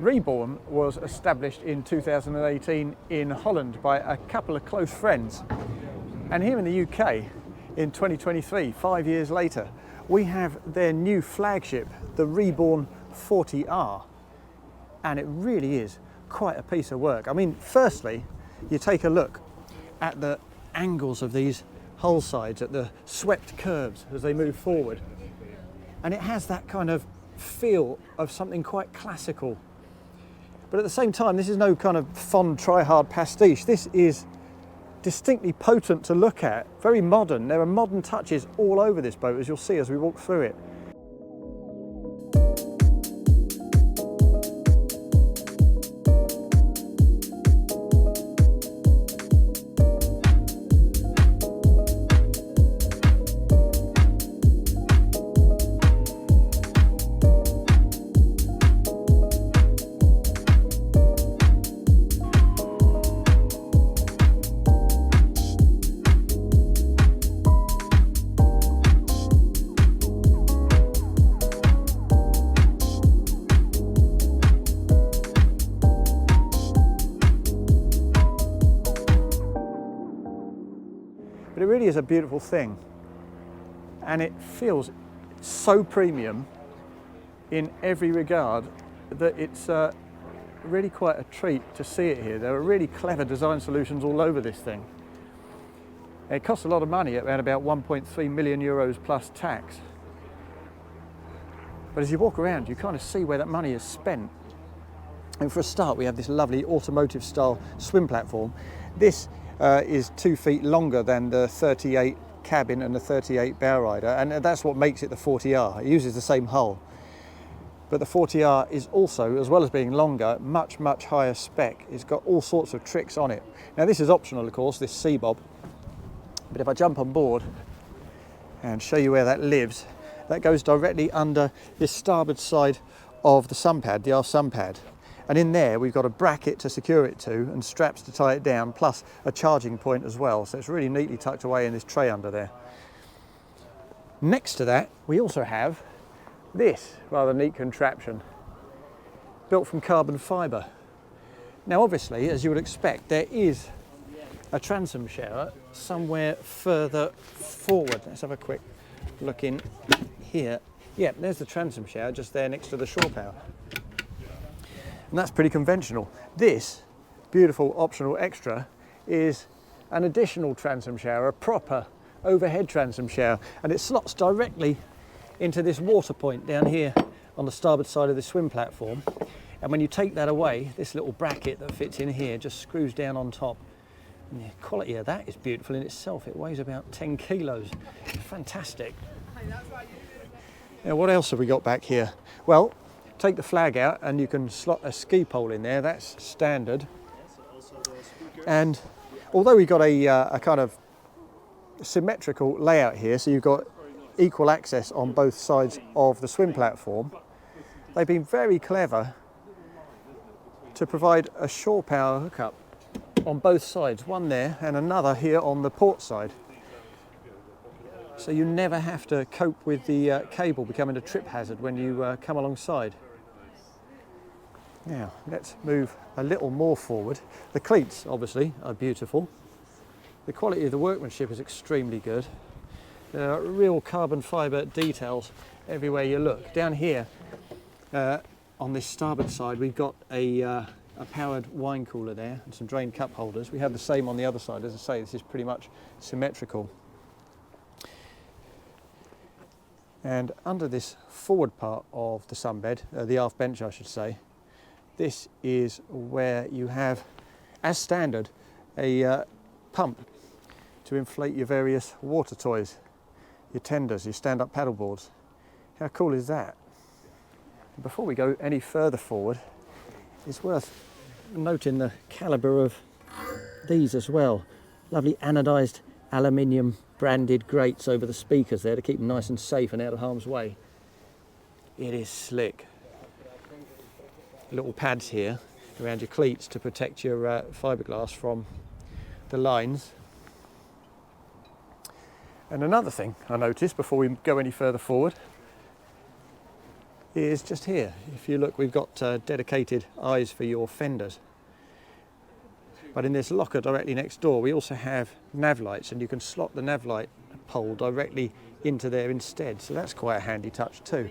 Reborn was established in 2018 in Holland by a couple of close friends. And here in the UK, in 2023, 5 years later, we have their new flagship, the Reborn 40R. And it really is quite a piece of work. I mean, firstly, you take a look at the angles of these hull sides, at the swept curves as they move forward. And it has that kind of feel of something quite classical. But at the same time, this is no kind of fond try-hard pastiche. This is distinctly potent to look at, very modern. There are modern touches all over this boat, as you'll see as we walk through it. But it really is a beautiful thing, and it feels so premium in every regard that it's really quite a treat to see it here. There are really clever design solutions all over this thing. It costs a lot of money, at around about 1.3 million euros plus tax. But as you walk around, you kind of see where that money is spent. And for a start, we have this lovely automotive style swim platform. This is 2 feet longer than the 38 cabin and the 38 bow rider, and that's what makes it the 40R. It uses the same hull. But the 40R is also, as well as being longer, much higher spec. It's got all sorts of tricks on it. Now this is optional, of course, this sea bob. But if I jump on board and show you where that lives, that goes directly under this starboard side of the sun pad, the aft sun pad. And in there we've got a bracket to secure it to and straps to tie it down, plus a charging point as well. So it's really neatly tucked away in this tray under there. Next to that, we also have this rather neat contraption built from carbon fibre. Now obviously, as you would expect, there is a transom shower somewhere further forward. Let's have a quick look in here. Yeah, there's the transom shower just there next to the shore power. And that's pretty conventional. This beautiful optional extra is an additional transom shower, a proper overhead transom shower, and it slots directly into this water point down here on the starboard side of the swim platform. And when you take that away, this little bracket that fits in here just screws down on top. And the quality of that is beautiful in itself. It weighs about 10 kilos. Fantastic. Now, what else have we got back here? Well, take the flag out and you can slot a ski pole in there. That's standard. And although we've got a kind of symmetrical layout here, so you've got equal access on both sides of the swim platform, they've been very clever to provide a shore power hookup on both sides, one there and another here on the port side. So you never have to cope with the cable becoming a trip hazard when you come alongside. Now, let's move a little more forward. The cleats, obviously, are beautiful. The quality of the workmanship is extremely good. There are real carbon fibre details everywhere you look. Down here, on this starboard side, we've got a powered wine cooler there and some drain cup holders. We have the same on the other side. As I say, this is pretty much symmetrical. And under this forward part of the sunbed, the aft bench I should say, this is where you have, as standard, a pump to inflate your various water toys, your tenders, your stand-up paddle boards. How cool is that? Before we go any further forward, it's worth noting the calibre of these as well. Lovely anodised aluminium branded grates over the speakers there to keep them nice and safe and out of harm's way. It is slick. Little pads here around your cleats to protect your fiberglass from the lines. And another thing I noticed before we go any further forward, is just here. If you look, we've got dedicated eyes for your fenders. But in this locker directly next door, we also have nav lights, and you can slot the nav light pole directly into there instead. So that's quite a handy touch too.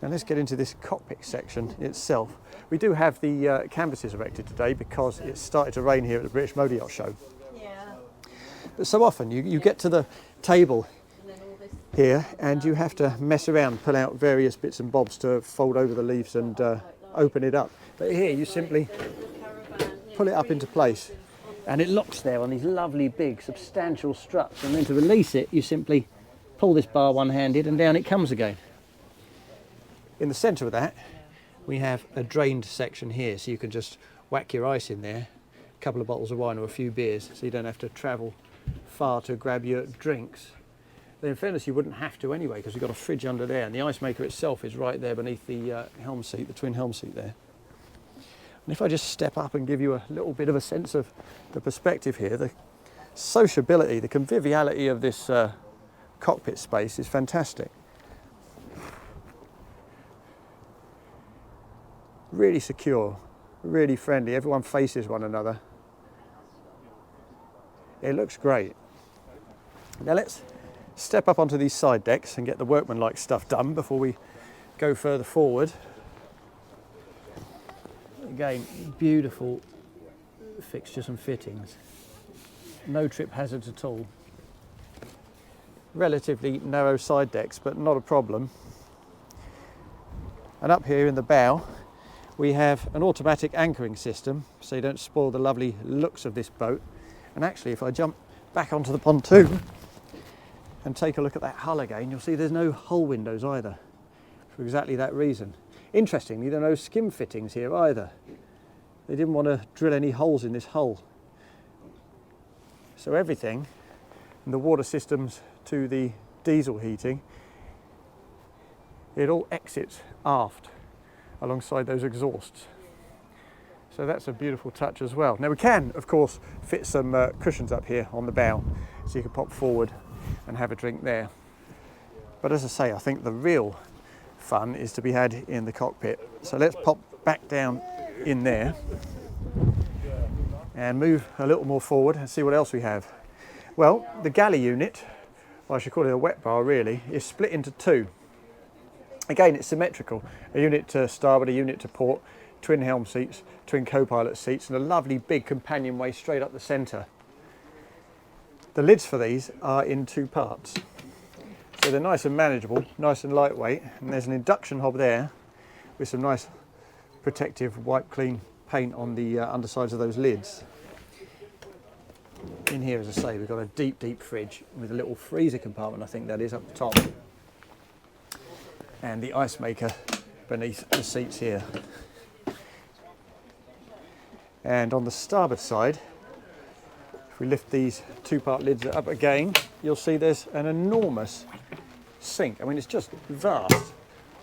Now let's get into this cockpit section itself. We do have the canvases erected today because it started to rain here at the British Motor Yacht Show. Yeah. But so often you get to the table here and you have to mess around, pull out various bits and bobs to fold over the leaves and open it up. But here you simply pull it up into place and it locks there on these lovely big substantial struts, and then to release it you simply pull this bar one-handed and down it comes again. In the centre of that we have a drained section here, so you can just whack your ice in there, a couple of bottles of wine or a few beers, so you don't have to travel far to grab your drinks. Then in fairness you wouldn't have to anyway, because you've got a fridge under there, and the ice maker itself is right there beneath the helm seat, the twin helm seat there. And if I just step up and give you a little bit of a sense of the perspective here, the sociability, the conviviality of this cockpit space is fantastic. Really secure, really friendly, everyone faces one another. It looks great. Now let's step up onto these side decks and get the workmanlike stuff done before we go further forward. Again, beautiful fixtures and fittings. No trip hazards at all. Relatively narrow side decks, but not a problem. And up here in the bow, we have an automatic anchoring system, so you don't spoil the lovely looks of this boat. And actually, if I jump back onto the pontoon and take a look at that hull again, you'll see there's no hull windows either, for exactly that reason. Interestingly, there are no skim fittings here either. They didn't want to drill any holes in this hull. So everything, from the water systems to the diesel heating, it all exits aft alongside those exhausts. So that's a beautiful touch as well. Now we can, of course, fit some cushions up here on the bow, so you can pop forward and have a drink there. But as I say, I think the real fun is to be had in the cockpit. So let's pop back down in there and move a little more forward and see what else we have. Well, the galley unit, well, I should call it a wet bar really, is split into two. Again, it's symmetrical. A unit to starboard, a unit to port, twin helm seats, twin co-pilot seats, and a lovely big companionway straight up the centre. The lids for these are in two parts. So they're nice and manageable, nice and lightweight, and there's an induction hob there with some nice protective wipe clean paint on the undersides of those lids. In here, as I say, we've got a deep fridge with a little freezer compartment, I think that is, up the top, and the ice maker beneath the seats here. And on the starboard side, if we lift these two-part lids up again, you'll see there's an enormous sink. I mean, it's just vast,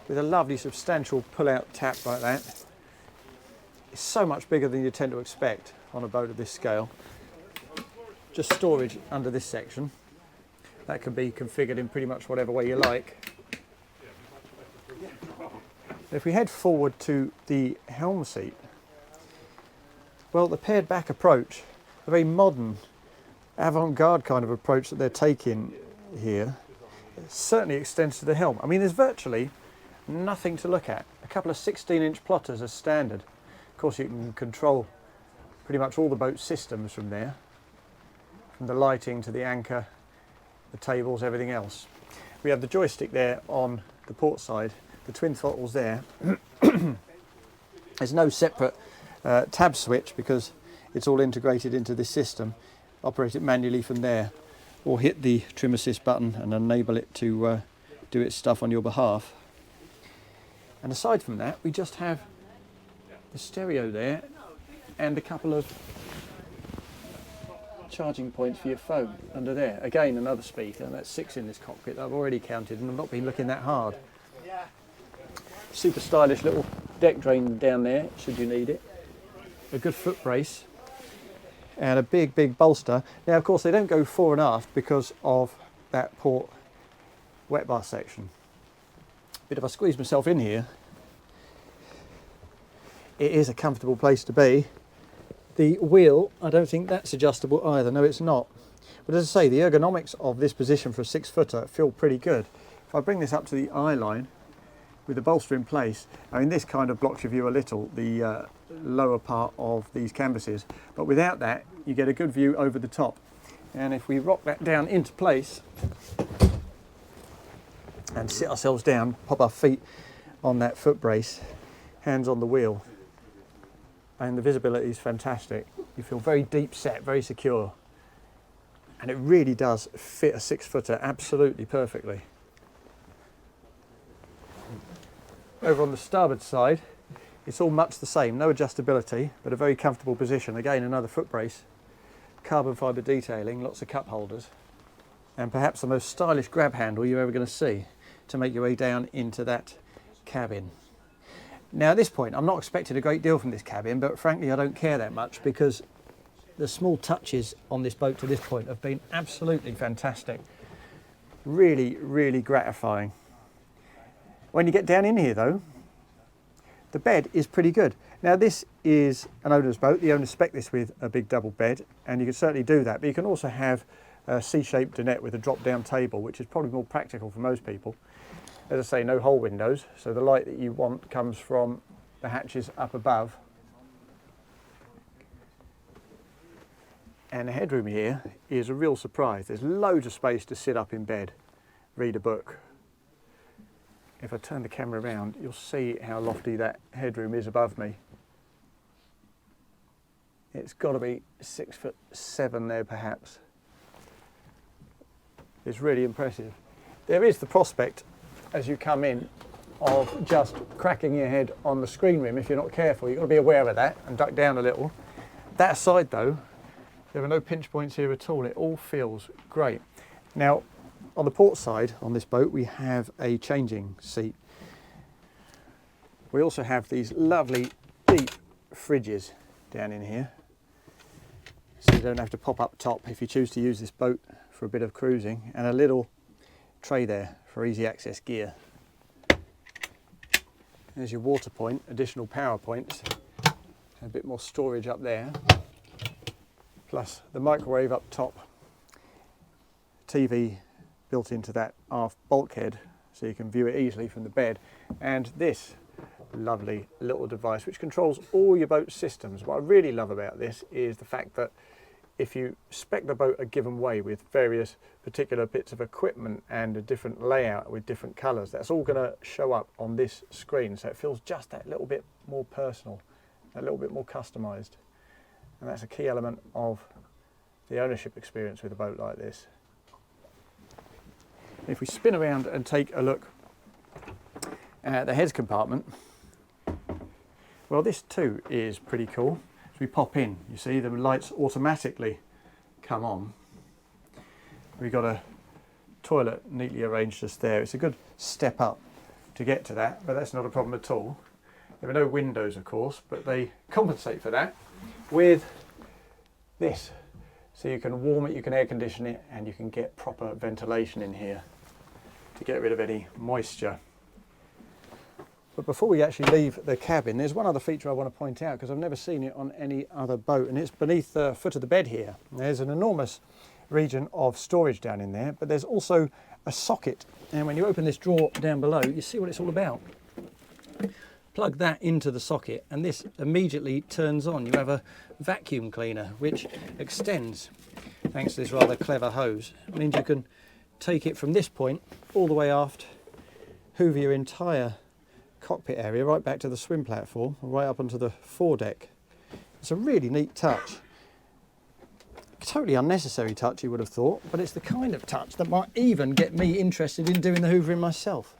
with a lovely substantial pull-out tap like that. It's so much bigger than you tend to expect on a boat of this scale. Just storage under this section. That can be configured in pretty much whatever way you like. If we head forward to the helm seat, well, the pared back approach, a very modern, avant-garde kind of approach that they're taking here, certainly extends to the helm. I mean, there's virtually nothing to look at. A couple of 16-inch plotters as standard. Of course, you can control pretty much all the boat systems from there, from the lighting to the anchor, the tables, everything else. We have the joystick there on the port side, the twin throttles there. There's no separate tab switch because it's all integrated into this system. Operate it manually from there, or hit the trim assist button and enable it to do its stuff on your behalf. And aside from that, we just have the stereo there and a couple of charging points for your phone under there. Again, another speaker, and that's 6 in this cockpit that I've already counted, and I've not been looking that hard. Super stylish little deck drain down there, should you need it. A good foot brace and a big bolster. Now, of course, they don't go fore and aft because of that port wet bar section. But if I squeeze myself in here, it is a comfortable place to be. The wheel, I don't think that's adjustable either. No, it's not. But as I say, the ergonomics of this position for a 6-footer feel pretty good. If I bring this up to the eye line with the bolster in place, I mean, this kind of blocks your view a little, the lower part of these canvases. But without that, you get a good view over the top. And if we rock that down into place and sit ourselves down, pop our feet on that foot brace, hands on the wheel, and the visibility is fantastic. You feel very deep set, very secure. And it really does fit a 6-footer absolutely perfectly. Over on the starboard side, it's all much the same, no adjustability, but a very comfortable position. Again, another foot brace, carbon fibre detailing, lots of cup holders, and perhaps the most stylish grab handle you're ever going to see to make your way down into that cabin. Now at this point, I'm not expecting a great deal from this cabin, but frankly I don't care that much because the small touches on this boat to this point have been absolutely fantastic. Really, really gratifying. When you get down in here though, the bed is pretty good. Now this is an owner's boat. The owner spec'd this with a big double bed, and you can certainly do that, but you can also have a C-shaped dinette with a drop-down table, which is probably more practical for most people. As I say, no hull windows, so the light that you want comes from the hatches up above. And the headroom here is a real surprise. There's loads of space to sit up in bed, read a book. If I turn the camera around, you'll see how lofty that headroom is above me. It's got to be 6'7" there perhaps. It's really impressive. There is the prospect as you come in of just cracking your head on the screen rim if you're not careful. You've got to be aware of that and duck down a little. That aside though, there are no pinch points here at all. It all feels great. Now on the port side on this boat we have a changing seat. We also have these lovely deep fridges down in here, so you don't have to pop up top if you choose to use this boat for a bit of cruising, and a little tray there for easy access gear. There's your water point, additional power points, a bit more storage up there, plus the microwave up top, TV built into that aft bulkhead so you can view it easily from the bed, and this lovely little device which controls all your boat systems. What I really love about this is the fact that if you spec the boat a given way with various particular bits of equipment and a different layout with different colours, that's all going to show up on this screen, so it feels just that little bit more personal, a little bit more customised, and that's a key element of the ownership experience with a boat like this. If we spin around and take a look at the heads compartment, well, this too is pretty cool. As we pop in, you see the lights automatically come on. We've got a toilet neatly arranged just there. It's a good step up to get to that, but that's not a problem at all. There are no windows, of course, but they compensate for that with this. So you can warm it, you can air condition it, and you can get proper ventilation in here to get rid of any moisture. But before we actually leave the cabin, there's one other feature I want to point out because I've never seen it on any other boat, and it's beneath the foot of the bed here. There's an enormous region of storage down in there, but there's also a socket, and when you open this drawer down below, you see what it's all about. Plug that into the socket and this immediately turns on. You have a vacuum cleaner which extends, thanks to this rather clever hose. It means you can take it from this point all the way aft, hoover your entire cockpit area right back to the swim platform, right up onto the foredeck. It's a really neat touch. Totally unnecessary touch, you would have thought, but it's the kind of touch that might even get me interested in doing the hoovering myself.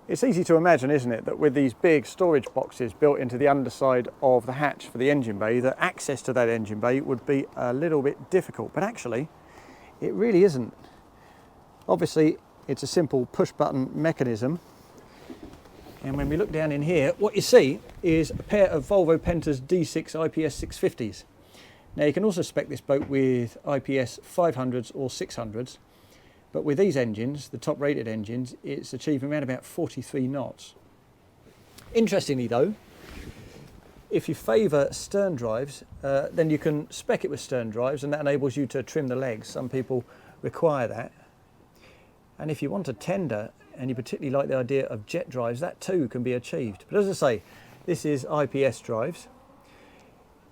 It's easy to imagine, isn't it, that with these big storage boxes built into the underside of the hatch for the engine bay, that access to that engine bay would be a little bit difficult, but actually it really isn't. Obviously it's a simple push button mechanism, and when we look down in here, what you see is a pair of Volvo Penta's D6 IPS 650s. Now you can also spec this boat with IPS 500s or 600s, but with these engines, the top rated engines, it's achieving around about 43 knots. Interestingly though, if you favour stern drives, then you can spec it with stern drives, and that enables you to trim the legs. Some people require that. And if you want a tender and you particularly like the idea of jet drives, that too can be achieved. But as I say, this is IPS drives,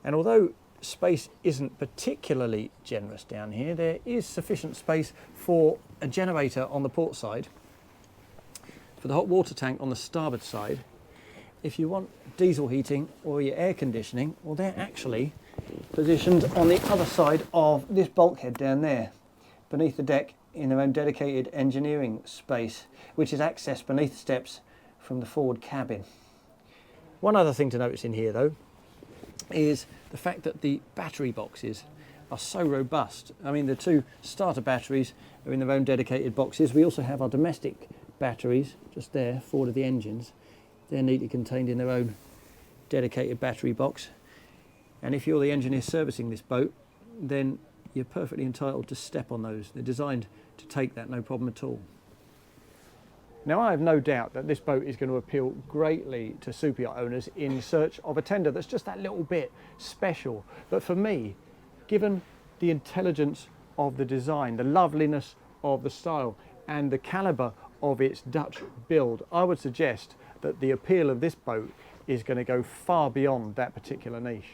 and although space isn't particularly generous down here, there is sufficient space for a generator on the port side, for the hot water tank on the starboard side. If you want diesel heating or your air conditioning, well, they're actually positioned on the other side of this bulkhead down there, beneath the deck, in their own dedicated engineering space, which is accessed beneath the steps from the forward cabin. One other thing to notice in here though is the fact that the battery boxes are so robust. I mean, the two starter batteries are in their own dedicated boxes. We also have our domestic batteries just there forward of the engines. They're neatly contained in their own dedicated battery box. And if you're the engineer servicing this boat, then you're perfectly entitled to step on those. They're designed to take that, no problem at all. Now, I have no doubt that this boat is going to appeal greatly to super yacht owners in search of a tender that's just that little bit special. But for me, given the intelligence of the design, the loveliness of the style, and the calibre of its Dutch build, I would suggest that the appeal of this boat is going to go far beyond that particular niche.